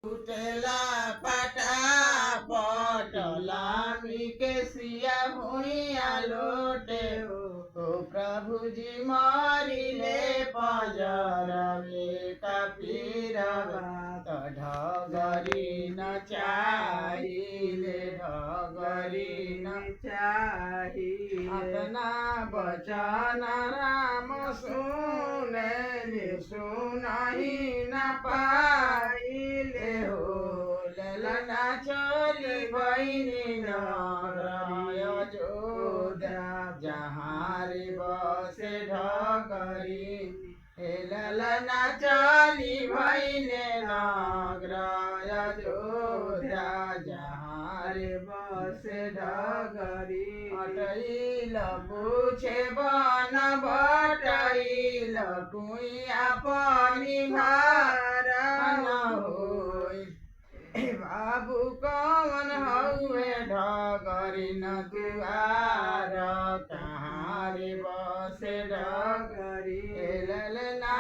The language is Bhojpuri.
उठला फटाफट लामी के सिया भुइया लोटे हो प्रभु जी मरिले पजर बेटा पीरवा त ढगरी न चाहिए ढगरी न चाहिए अपना वचन राम सुने सुनहि न पाइले हो ललना चली बहिनी नय जोधा जहाँ रे बसे ढगरी हे ललना चली बहिनी नग्रय जोधा जहाँ रे बसे ढगरी अटैल पूछे बन बटैल कुइया पनि भारण होई बाबू कौन हउए ढगरी न दुआर कहाँ रे बसे ढगरी ललना